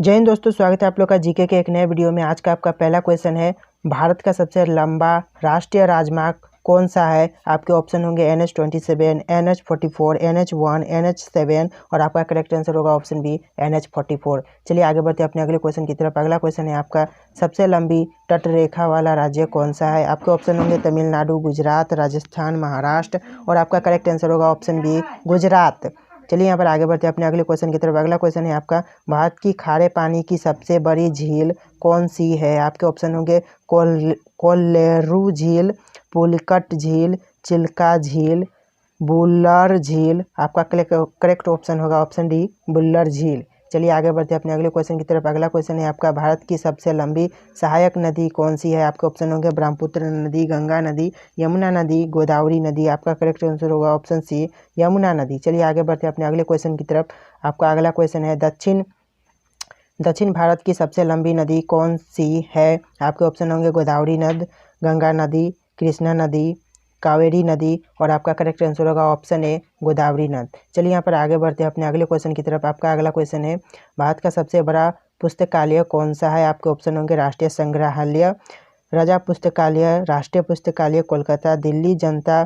जय हिंद दोस्तों, स्वागत है आप लोग का जीके के एक नए वीडियो में। आज का आपका पहला क्वेश्चन है, भारत का सबसे लंबा राष्ट्रीय राजमार्ग कौन सा है। आपके ऑप्शन होंगे NH27, NH44, NH1, NH7 और आपका करेक्ट आंसर होगा ऑप्शन बी NH44। चलिए आगे बढ़ते हैं अपने अगले क्वेश्चन की तरफ। अगला क्वेश्चन है आपका, सबसे लंबी तटरेखा वाला राज्य कौन सा है। आपके ऑप्शन होंगे तमिलनाडु, गुजरात, राजस्थान, महाराष्ट्र और आपका करेक्ट आंसर होगा ऑप्शन बी गुजरात। चलिए यहाँ पर आगे बढ़ते हैं अपने अगले क्वेश्चन की तरफ। अगला क्वेश्चन है आपका, भारत की खारे पानी की सबसे बड़ी झील कौन सी है। आपके ऑप्शन होंगे कोल्लेरू झील, पुलिकट झील, चिल्का झील, बुल्लर झील। आपका करेक्ट ऑप्शन होगा ऑप्शन डी बुल्लर झील। चलिए आगे बढ़ते हैं अपने अगले क्वेश्चन की तरफ। अगला क्वेश्चन है आपका, भारत की सबसे लंबी सहायक नदी कौन सी है। आपके ऑप्शन होंगे ब्रह्मपुत्र नदी, गंगा नदी, यमुना नदी, गोदावरी नदी। आपका करेक्ट आंसर होगा ऑप्शन सी यमुना नदी। चलिए आगे बढ़ते हैं अपने अगले क्वेश्चन की तरफ। आपका अगला क्वेश्चन है, दक्षिण भारत की सबसे लंबी नदी कौन सी है। आपके ऑप्शन होंगे गोदावरी नदी, गंगा नदी, कृष्णा नदी, कावेरी नदी और आपका करेक्ट आंसर होगा ऑप्शन ए गोदावरी नदी। चलिए यहाँ पर आगे बढ़ते हैं अपने अगले क्वेश्चन की तरफ। आपका अगला क्वेश्चन है, भारत का सबसे बड़ा पुस्तकालय कौन सा है। आपके ऑप्शन होंगे राष्ट्रीय संग्रहालय, राजा पुस्तकालय, राष्ट्रीय पुस्तकालय कोलकाता, दिल्ली जनता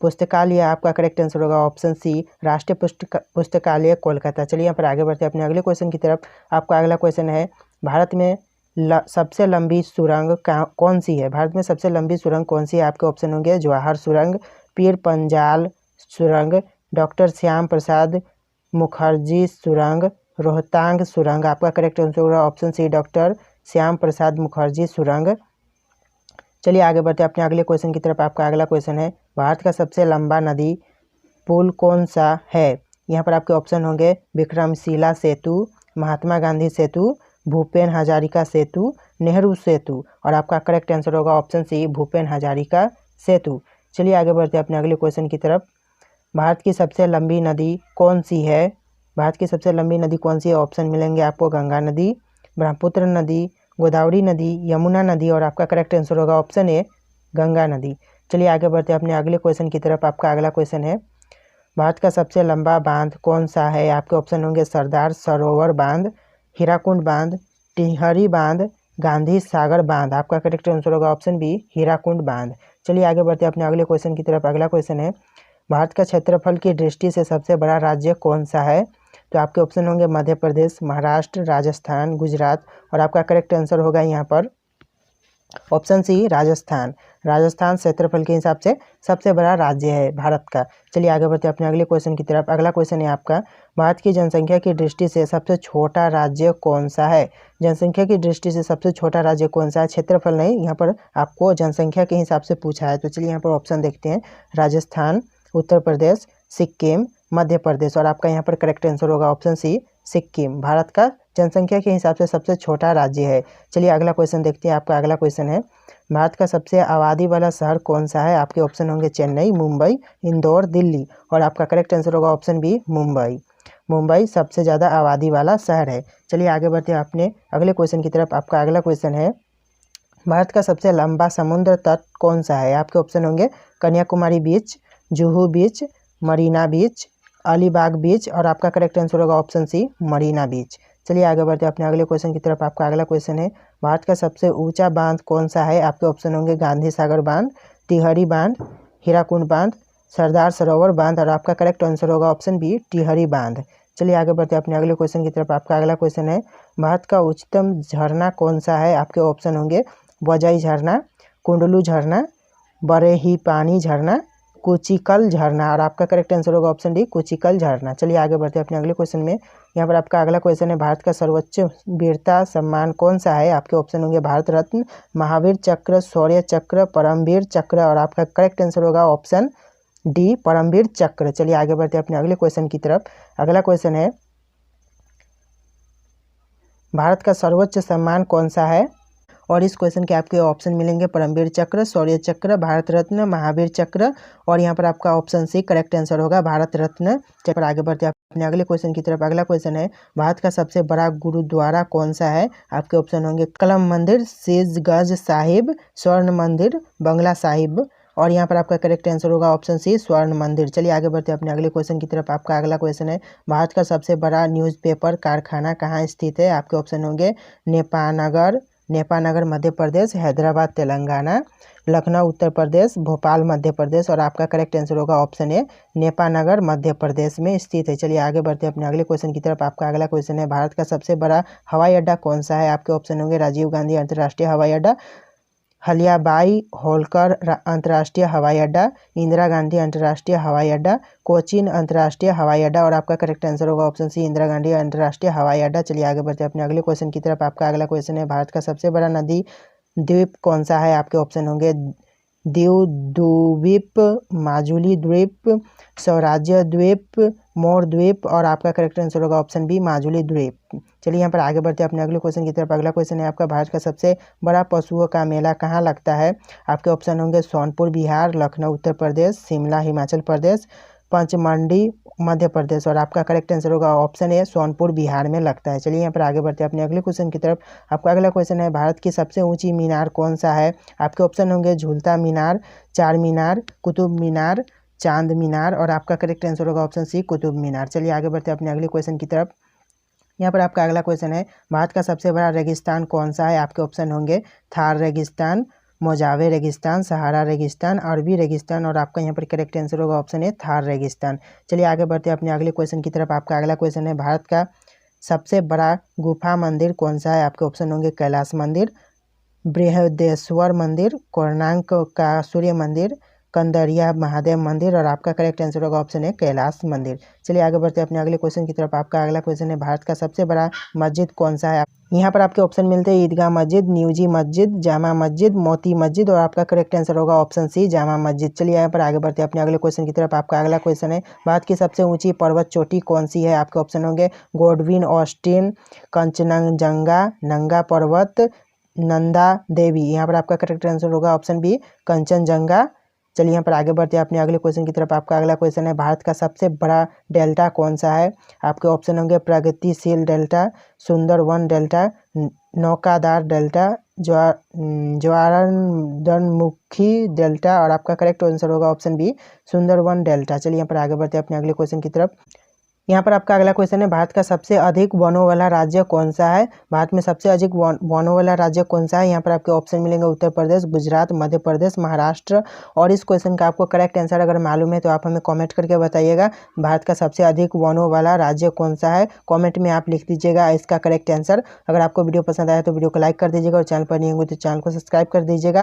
पुस्तकालय। आपका करेक्ट आंसर होगा ऑप्शन सी राष्ट्रीय पुस्तकालय कोलकाता। चलिए यहाँ पर आगे बढ़ते हैं अपने अगले क्वेश्चन की तरफ। आपका अगला क्वेश्चन है, भारत में सबसे लंबी सुरंग कौन सी है। भारत में सबसे लंबी सुरंग कौन सी है। आपके ऑप्शन होंगे जवाहर सुरंग, पीर पंजाल सुरंग, डॉक्टर श्याम प्रसाद मुखर्जी सुरंग, रोहतांग सुरंग। आपका करेक्ट आंसर होगा option C doctor Shyam Prasad Mukherjee सुरंग। चलिए आगे बढ़ते हैं अपने अगले क्वेश्चन की तरफ। आपका अगला क्वेश्चन है, भारत का सबसे लंबा नदी पुल कौन सा है। यहाँ पर आपके ऑप्शन होंगे विक्रमशिला सेतु, महात्मा गांधी सेतु, भूपेन हजारिका सेतु, नेहरू सेतु और आपका करेक्ट आंसर होगा ऑप्शन सी भूपेन हजारिका सेतु। चलिए आगे बढ़ते हैं अपने अगले क्वेश्चन की तरफ। भारत की सबसे लंबी नदी कौन सी है। भारत की सबसे लंबी नदी कौन सी है। ऑप्शन मिलेंगे आपको गंगा नदी, ब्रह्मपुत्र नदी, गोदावरी नदी, यमुना नदी और आपका करेक्ट आंसर होगा ऑप्शन ए गंगा नदी। चलिए आगे बढ़ते हैं अपने अगले क्वेश्चन की तरफ। आपका अगला क्वेश्चन है, भारत का सबसे लंबा बांध कौन सा है। आपके ऑप्शन होंगे सरदार सरोवर बांध, हीराकुंड बांध, टिहरी बांध, गांधी सागर बांध। आपका करेक्ट आंसर होगा ऑप्शन बी हीराकुंड बांध। चलिए आगे बढ़ते हैं अपने अगले क्वेश्चन की तरफ। अगला क्वेश्चन है, भारत का क्षेत्रफल की दृष्टि से सबसे बड़ा राज्य कौन सा है। तो आपके ऑप्शन होंगे मध्य प्रदेश, महाराष्ट्र, राजस्थान, गुजरात और आपका करेक्ट आंसर होगा यहाँ पर ऑप्शन सी राजस्थान। राजस्थान क्षेत्रफल के हिसाब से सबसे बड़ा राज्य है भारत का। चलिए आगे बढ़ते हैं अपने अगले क्वेश्चन की तरफ। अगला क्वेश्चन है आपका, भारत की जनसंख्या की दृष्टि से सबसे छोटा राज्य कौन सा है। जनसंख्या की दृष्टि से सबसे छोटा राज्य कौन सा है, क्षेत्रफल नहीं, यहाँ पर आपको जनसंख्या के हिसाब से पूछा है। तो चलिए यहाँ पर ऑप्शन देखते हैं, राजस्थान, उत्तर प्रदेश, सिक्किम, मध्य प्रदेश और आपका यहाँ पर करेक्ट आंसर होगा ऑप्शन सी सिक्किम। भारत का जनसंख्या के हिसाब से सबसे छोटा राज्य है। चलिए अगला क्वेश्चन देखते हैं। आपका अगला क्वेश्चन है, भारत का सबसे आबादी वाला शहर कौन सा है। आपके ऑप्शन होंगे चेन्नई, मुंबई, इंदौर, दिल्ली और आपका करेक्ट आंसर होगा ऑप्शन बी मुंबई। मुंबई सबसे ज़्यादा आबादी वाला शहर है। चलिए आगे बढ़ते हैं अपने अगले क्वेश्चन की तरफ। आपका अगला क्वेश्चन है, भारत का सबसे लंबा समुद्र तट कौन सा है। आपके ऑप्शन होंगे कन्याकुमारी बीच, जुहू बीच, मरीना बीच, अलीबाग बीच और आपका करेक्ट आंसर होगा ऑप्शन सी मरीना बीच। चलिए आगे बढ़ते हैं अपने अगले क्वेश्चन की तरफ। आपका अगला क्वेश्चन है, भारत का सबसे ऊंचा बांध कौन सा है। आपके ऑप्शन होंगे गांधी सागर बांध, तिहरी बांध, हीराकुंड बांध, सरदार सरोवर बांध और आपका करेक्ट आंसर होगा ऑप्शन बी टिहरी बांध। चलिए आगे बढ़ते हैं अपने अगले क्वेश्चन की तरफ। आपका अगला क्वेश्चन है, भारत का उच्चतम झरना कौन सा है। आपके ऑप्शन होंगे वजई झरना, कुंडलू झरना, बरेही पानी झरना, कुचिकल झरना और आपका करेक्ट आंसर होगा ऑप्शन डी कुचिकल झरना। चलिए आगे बढ़ते हैं अपने अगले क्वेश्चन में। यहाँ पर आपका अगला क्वेश्चन है, भारत का सर्वोच्च वीरता सम्मान कौन सा है। आपके ऑप्शन होंगे भारत रत्न, महावीर चक्र, शौर्य चक्र, परमवीर चक्र और आपका करेक्ट आंसर होगा ऑप्शन डी परमवीर चक्र। चलिए आगे बढ़ते हैं अपने अगले क्वेश्चन की तरफ। अगला क्वेश्चन है, भारत का सर्वोच्च सम्मान कौन सा है और इस क्वेश्चन के आपके ऑप्शन मिलेंगे परमवीर चक्र, शौर्य चक्र, भारत रत्न, महावीर चक्र और यहाँ पर आपका ऑप्शन सी करेक्ट आंसर होगा भारत रत्न। चलिए आगे बढ़ते हैं अपने अगले क्वेश्चन की तरफ। अगला क्वेश्चन है, भारत का सबसे बड़ा गुरुद्वारा कौन सा है। आपके ऑप्शन होंगे कलम मंदिर, शीशगंज साहिब, स्वर्ण मंदिर, बंगला साहिब और यहाँ पर आपका करेक्ट आंसर होगा ऑप्शन सी स्वर्ण मंदिर। चलिए आगे बढ़ते हैं अपने अगले क्वेश्चन की तरफ। आपका अगला क्वेश्चन है भारत का सबसे बड़ा न्यूज़पेपर कारखाना कहाँ स्थित है। आपके ऑप्शन होंगे नेपानगर मध्य प्रदेश, हैदराबाद तेलंगाना, लखनऊ उत्तर प्रदेश, भोपाल मध्य प्रदेश। और आपका करेक्ट आंसर होगा ऑप्शन ए नेपानगर मध्य प्रदेश में स्थित है। चलिए आगे बढ़ते हैं अपने अगले क्वेश्चन की तरफ। आपका अगला क्वेश्चन है भारत का सबसे बड़ा हवाई अड्डा कौन सा है। आपके ऑप्शन होंगे राजीव गांधी अंतर्राष्ट्रीय हवाई अड्डा, हलियाबाई होलकर अंतर्राष्ट्रीय हवाई अड्डा, इंदिरा गांधी अंतर्राष्ट्रीय हवाई अड्डा, कोचीन अंतर्राष्ट्रीय हवाई अड्डा। और आपका करेक्ट आंसर होगा ऑप्शन सी इंदिरा गांधी अंतर्राष्ट्रीय हवाई अड्डा। चलिए आगे बढ़ते हैं अपने अगले क्वेश्चन की तरफ। आपका अगला क्वेश्चन है भारत का सबसे बड़ा नदी द्वीप कौन सा है। आपके ऑप्शन होंगे दीव द्वीप, माजुली द्वीप, स्वराज्य द्वीप, मोर द्वीप। और आपका करेक्ट आंसर होगा ऑप्शन बी माजुली द्वीप। चलिए यहाँ पर आगे बढ़ते हैं अपने अगले क्वेश्चन की तरफ। अगला क्वेश्चन है आपका भारत का सबसे बड़ा पशुओं का मेला कहाँ लगता है। आपके ऑप्शन होंगे सोनपुर बिहार, लखनऊ उत्तर प्रदेश, शिमला हिमाचल प्रदेश, पंचमंडी मध्य प्रदेश। और आपका करेक्ट आंसर होगा ऑप्शन ए सोनपुर बिहार में लगता है। चलिए यहाँ पर आगे बढ़ते हैं अपने अगले क्वेश्चन की तरफ। आपका अगला क्वेश्चन है भारत की सबसे ऊंची मीनार कौन सा है। आपके ऑप्शन होंगे झूलता मीनार, चार मीनार, कुतुब मीनार, चांद मीनार। और आपका करेक्ट आंसर होगा ऑप्शन सी कुतुब मीनार। चलिए आगे बढ़ते हैं अपने अगले क्वेश्चन की तरफ। यहाँ पर आपका अगला क्वेश्चन है भारत का सबसे बड़ा रेगिस्तान कौन सा है। आपके ऑप्शन होंगे थार रेगिस्तान, मोजावे रेगिस्तान, सहारा रेगिस्तान, अरबी रेगिस्तान। और आपका यहाँ पर करेक्ट आंसर होगा ऑप्शन है थार रेगिस्तान। चलिए आगे बढ़ते हैं अपने अगले क्वेश्चन की तरफ। आपका अगला क्वेश्चन है भारत का सबसे बड़ा गुफा मंदिर कौन सा है। आपके ऑप्शन होंगे कैलाश मंदिर, बृहदेश्वर मंदिर, कोणार्क का सूर्य मंदिर, कंदरिया महादेव मंदिर। और आपका करेक्ट आंसर होगा ऑप्शन है कैलाश मंदिर। चलिए आगे बढ़ते हैं अपने अगले क्वेश्चन की तरफ। आपका अगला क्वेश्चन है भारत का सबसे बड़ा मस्जिद कौन सा है। यहाँ पर आपके ऑप्शन मिलते हैं ईदगाह मस्जिद, न्यूजी मस्जिद, जामा मस्जिद, मोती मस्जिद। और आपका करेक्ट आंसर होगा ऑप्शन सी जामा मस्जिद। चलिए यहाँ पर आगे बढ़ते हैं अपने अगले क्वेश्चन की तरफ। आपका अगला क्वेश्चन है भारत की सबसे ऊंची पर्वत चोटी कौन सी है। आपके ऑप्शन होंगे गोडविन ऑस्टिन, कंचनजंगा, नंगा पर्वत, नंदा देवी। यहाँ पर आपका करेक्ट आंसर होगा ऑप्शन बी कंचनजंगा। चलिए यहाँ पर आगे बढ़ते हैं अपने अगले क्वेश्चन की तरफ। आपका अगला क्वेश्चन है भारत का सबसे बड़ा डेल्टा कौन सा है। आपके ऑप्शन होंगे प्रगतिशील डेल्टा, सुंदरवन डेल्टा, नौकादार डेल्टा, ज्वारंदरमुखी डेल्टा। और आपका करेक्ट आंसर होगा ऑप्शन बी सुंदरवन डेल्टा। चलिए यहाँ पर आगे बढ़ते हैं अपने अगले क्वेश्चन की तरफ। यहाँ पर आपका अगला क्वेश्चन है भारत का सबसे अधिक वनों वाला राज्य कौन सा है। भारत में सबसे अधिक वनों वाला राज्य कौन सा है। यहाँ पर आपके ऑप्शन मिलेंगे उत्तर प्रदेश, गुजरात, मध्य प्रदेश, महाराष्ट्र। और इस क्वेश्चन का आपको करेक्ट आंसर अगर मालूम है तो आप हमें कमेंट करके बताइएगा भारत का सबसे अधिक वनों वाला राज्य कौन सा है। कॉमेंट में आप लिख दीजिएगा इसका करेक्ट आंसर। अगर आपको वीडियो पसंद आया तो वीडियो को लाइक कर दीजिएगा और चैनल पर नहीं होंगे तो चैनल को सब्सक्राइब कर दीजिएगा।